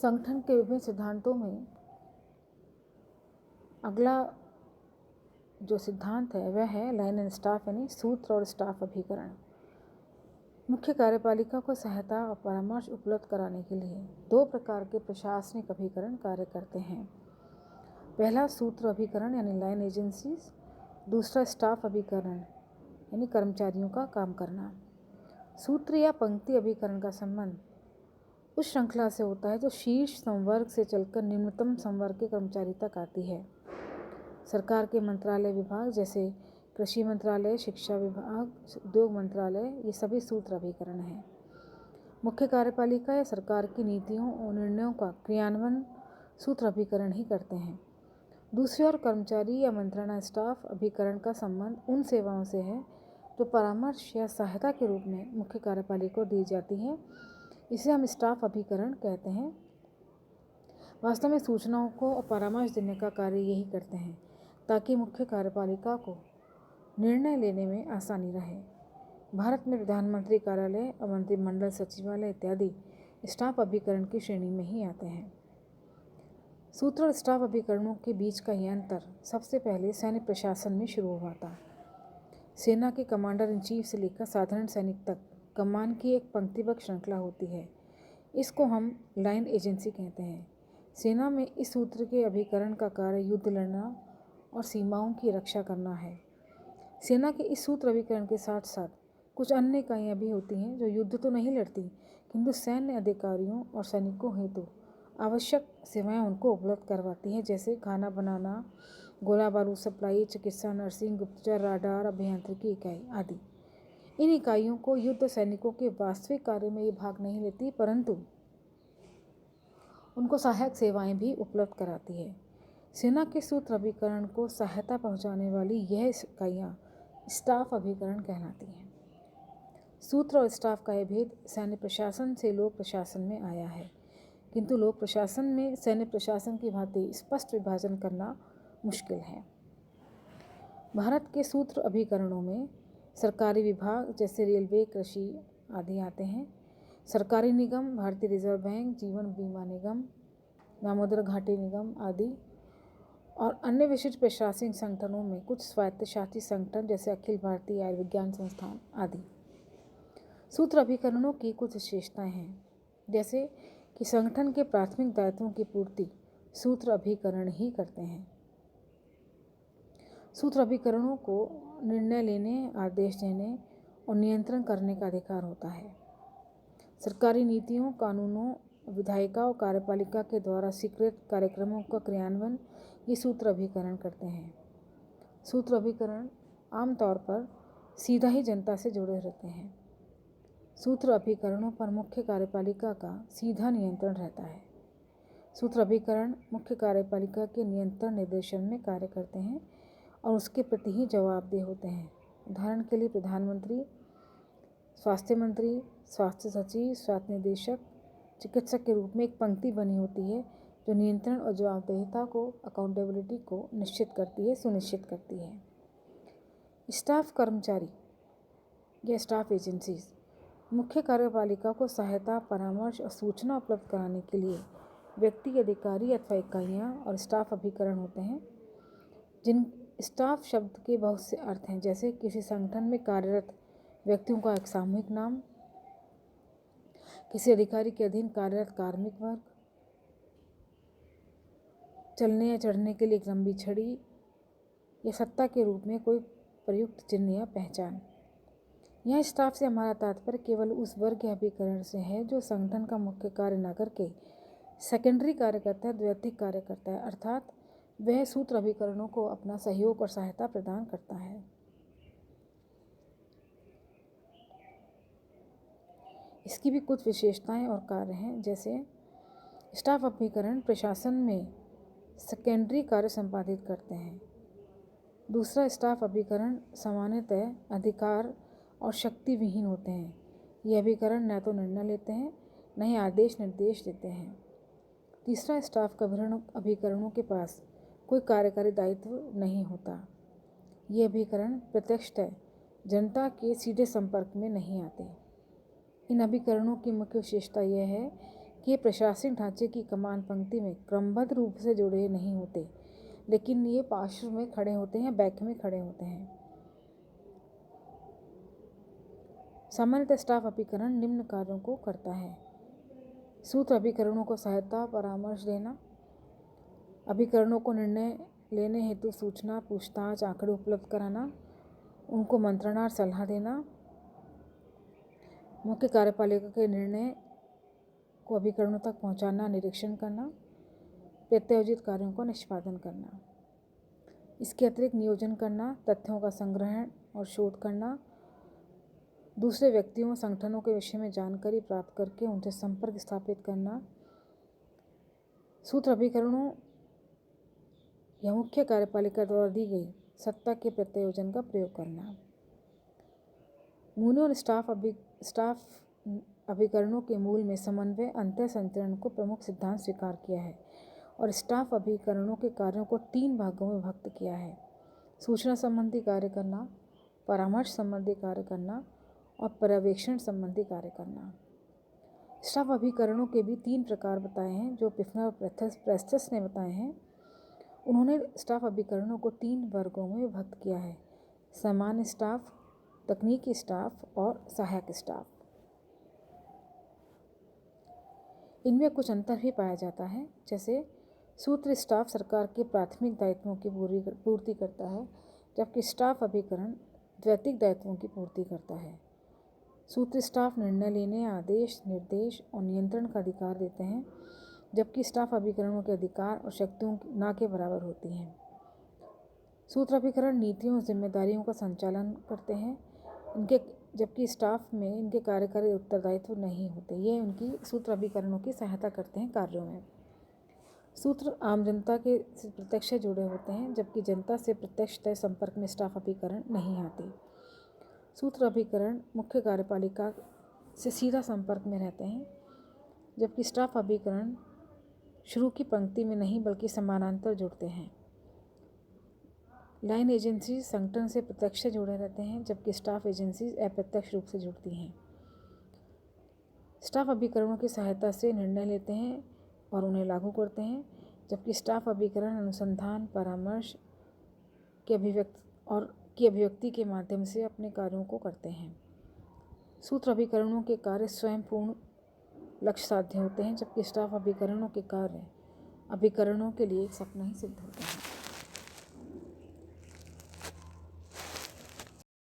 संगठन के विभिन्न सिद्धांतों में अगला जो सिद्धांत है वह है लाइन एंड स्टाफ यानी सूत्र और स्टाफ अभिकरण। मुख्य कार्यपालिका को सहायता और परामर्श उपलब्ध कराने के लिए दो प्रकार के प्रशासनिक अभिकरण कार्य करते हैं। पहला सूत्र अभिकरण यानी लाइन एजेंसीज, दूसरा स्टाफ अभिकरण यानी कर्मचारियों का काम करना। सूत्र या पंक्ति अभिकरण का संबंध उस श्रृंखला से होता है जो शीर्ष संवर्ग से चलकर निम्नतम संवर्ग के कर्मचारी तक आती है। सरकार के मंत्रालय विभाग जैसे कृषि मंत्रालय, शिक्षा विभाग, उद्योग मंत्रालय, ये सभी सूत्र अभिकरण हैं। मुख्य कार्यपालिका या सरकार की नीतियों और निर्णयों का क्रियान्वयन सूत्र अभिकरण ही करते हैं। दूसरी ओर कर्मचारी या मंत्रणा स्टाफ अभिकरण का संबंध उन सेवाओं से है जो परामर्श या सहायता के रूप में मुख्य कार्यपालिका को दी जाती है। इसे हम स्टाफ अभिकरण कहते हैं। वास्तव में सूचनाओं को और परामर्श देने का कार्य यही करते हैं ताकि मुख्य कार्यपालिका को निर्णय लेने में आसानी रहे। भारत में प्रधानमंत्री कार्यालय और मंत्रिमंडल सचिवालय इत्यादि स्टाफ अभिकरण की श्रेणी में ही आते हैं। सूत्र और स्टाफ अभिकरणों के बीच का यह अंतर सबसे पहले सैन्य प्रशासन में शुरू हुआ था। सेना के कमांडर इन चीफ से लेकर साधारण सैनिक तक कमान की एक पंक्तिबद्ध श्रृंखला होती है। इसको हम लाइन एजेंसी कहते हैं। सेना में इस सूत्र के अभिकरण का कार्य युद्ध लड़ना और सीमाओं की रक्षा करना है। सेना के इस सूत्र अभिकरण के साथ साथ कुछ अन्य इकाइयाँ भी होती हैं जो युद्ध तो नहीं लड़ती किंतु सैन्य अधिकारियों और सैनिकों हेतु आवश्यक सेवाएं उनको उपलब्ध करवाती हैं, जैसे खाना बनाना, गोला बारूद सप्लाई, चिकित्सा, नर्सिंग, गुप्तचर, राडार, अभियांत्रिकी इकाई आदि। इन इकाइयों को युद्ध सैनिकों के वास्तविक कार्य में ये भाग नहीं लेती परंतु उनको सहायक सेवाएं भी उपलब्ध कराती है। सेना के सूत्र अभिकरण को सहायता पहुंचाने वाली यह इकाइयाँ स्टाफ अभिकरण कहलाती हैं। सूत्र और स्टाफ का यह भेद सैन्य प्रशासन से लोक प्रशासन में आया है, किंतु लोक प्रशासन में सैन्य प्रशासन की भांति स्पष्ट विभाजन करना मुश्किल है। भारत के सूत्र अभिकरणों में सरकारी विभाग जैसे रेलवे, कृषि आदि आते हैं। सरकारी निगम, भारतीय रिजर्व बैंक, जीवन बीमा निगम, दामोदर घाटी निगम आदि, और अन्य विशिष्ट प्रशासनिक संगठनों में कुछ स्वायत्तशासी संगठन जैसे अखिल भारतीय आयुर्विज्ञान संस्थान आदि। सूत्र अभिकरणों की कुछ विशेषताएं हैं, जैसे कि संगठन के प्राथमिक दायित्वों की पूर्ति सूत्र अभिकरण ही करते हैं। सूत्र अभिकरणों को निर्णय लेने, आदेश देने और नियंत्रण करने का अधिकार होता है। सरकारी नीतियों, कानूनों, विधायिका और कार्यपालिका के द्वारा स्वीकृत कार्यक्रमों का क्रियान्वयन ये सूत्र अभिकरण करते हैं। सूत्र अभिकरण आमतौर पर सीधा ही जनता से जुड़े रहते हैं। सूत्र अभिकरणों पर मुख्य कार्यपालिका का सीधा नियंत्रण रहता है। सूत्र अभिकरण मुख्य कार्यपालिका के नियंत्रण निर्देशन में कार्य करते हैं और उसके प्रति ही जवाबदेह होते हैं। उदाहरण के लिए प्रधानमंत्री, स्वास्थ्य मंत्री, स्वास्थ्य सचिव, स्वास्थ्य निदेशक, चिकित्सक के रूप में एक पंक्ति बनी होती है जो नियंत्रण और जवाबदेहिता को, अकाउंटेबिलिटी को सुनिश्चित करती है। स्टाफ कर्मचारी या स्टाफ एजेंसीज मुख्य कार्यपालिका को सहायता, परामर्श और सूचना उपलब्ध कराने के लिए व्यक्ति, अधिकारी अथवा इकाइयाँ और स्टाफ अभिकरण होते हैं। जिन स्टाफ शब्द के बहुत से अर्थ हैं, जैसे किसी संगठन में कार्यरत व्यक्तियों का एक सामूहिक नाम, किसी अधिकारी के अधीन कार्यरत कार्मिक वर्ग, चलने या चढ़ने के लिए एक लंबी छड़ी या सत्ता के रूप में कोई प्रयुक्त चिन्ह या पहचान। यह स्टाफ से हमारा तात्पर्य केवल उस वर्ग या अभिकरण से है जो संगठन का मुख्य कार्य न करके सेकेंडरी कार्य करता है, द्वैधिक कार्य करता है, अर्थात वह सूत्र अभिकरणों को अपना सहयोग और सहायता प्रदान करता है। इसकी भी कुछ विशेषताएं और कार्य हैं, जैसे स्टाफ अभिकरण प्रशासन में सेकेंडरी कार्य संपादित करते हैं। दूसरा, स्टाफ अभिकरण सामान्यतः अधिकार और शक्ति विहीन होते हैं। ये अभिकरण न तो निर्णय लेते हैं न ही आदेश निर्देश देते हैं। तीसरा, स्टाफ अभिकरणों के पास कोई कार्यकारी दायित्व नहीं होता। ये अभिकरण प्रत्यक्षतः जनता के सीधे संपर्क में नहीं आते। इन अभिकरणों की मुख्य विशेषता यह है कि ये प्रशासनिक ढांचे की कमान पंक्ति में क्रमबद्ध रूप से जुड़े नहीं होते, लेकिन ये पार्श्व में खड़े होते हैं, बैक में खड़े होते हैं। सामान्यतः स्टाफ अभिकरण निम्न कार्यों को करता है: सूत्र अभिकरणों को सहायता परामर्श देना, अभिकरणों को निर्णय लेने हेतु सूचना, पूछताछ, आंकड़े उपलब्ध कराना, उनको मंत्रणा और सलाह देना, मुख्य कार्यपालिका के निर्णय को अभिकरणों तक पहुंचाना, निरीक्षण करना, प्रत्यायोजित कार्यों का निष्पादन करना। इसके अतिरिक्त नियोजन करना, तथ्यों का संग्रहण और शोध करना, दूसरे व्यक्तियों संगठनों के विषय में जानकारी प्राप्त करके उनसे संपर्क स्थापित करना, सूत्र अभिकरणों या मुख्य कार्यपालिका द्वारा दी गई सत्ता के प्रत्यायोजन का प्रयोग करना। मूने और स्टाफ अभिकरणों के मूल में समन्वय अंतर संचरण को प्रमुख सिद्धांत स्वीकार किया है और स्टाफ अभिकरणों के कार्यों को 3 भागों में विभक्त किया है: सूचना संबंधी कार्य करना, परामर्श संबंधी कार्य करना और पर्यवेक्षण संबंधी कार्य करना। स्टाफ अभिकरणों के भी 3 प्रकार बताए हैं जो पिफनर और प्रेस्टस ने बताए हैं। उन्होंने स्टाफ अभिकरणों को 3 वर्गों में विभक्त किया है: सामान्य स्टाफ, तकनीकी स्टाफ और सहायक स्टाफ। इनमें कुछ अंतर भी पाया जाता है, जैसे सूत्र स्टाफ सरकार के प्राथमिक दायित्वों की पूर्ति करता है, जबकि स्टाफ अभिकरण द्वैतिक दायित्वों की पूर्ति करता है। सूत्र स्टाफ निर्णय लेने, आदेश, निर्देश और नियंत्रण का अधिकार देते हैं, जबकि स्टाफ अभिकरणों के अधिकार और शक्तियों ना के बराबर होती हैं। सूत्र अभिकरण नीतियों और जिम्मेदारियों का संचालन करते हैं, जबकि स्टाफ में इनके कार्यकारी उत्तरदायित्व नहीं होते। ये उनकी सूत्र अभिकरणों की सहायता करते हैं कार्यों में। सूत्र आम जनता के प्रत्यक्ष जुड़े होते हैं, जबकि जनता से प्रत्यक्ष तय संपर्क में स्टाफ अभिकरण नहीं आते। सूत्र अभिकरण मुख्य कार्यपालिका से सीधा संपर्क में रहते हैं, जबकि स्टाफ अभिकरण शुरू की पंक्ति में नहीं बल्कि समानांतर जुड़ते हैं। लाइन एजेंसी संगठन से प्रत्यक्ष जुड़े रहते हैं, जबकि स्टाफ एजेंसी अप्रत्यक्ष रूप से जुड़ती हैं। स्टाफ अभिकरणों की सहायता से निर्णय लेते हैं और उन्हें लागू करते हैं, जबकि स्टाफ अभिकरण अनुसंधान, परामर्श की अभिव्यक्ति के माध्यम से अपने कार्यों को करते हैं। सूत्र अभिकरणों के कार्य स्वयं पूर्ण लक्ष्य साध्य होते हैं, जबकि स्टाफ अभिकरणों के कार्य अभिकरणों के लिए एक सपना ही सिद्ध होते हैं।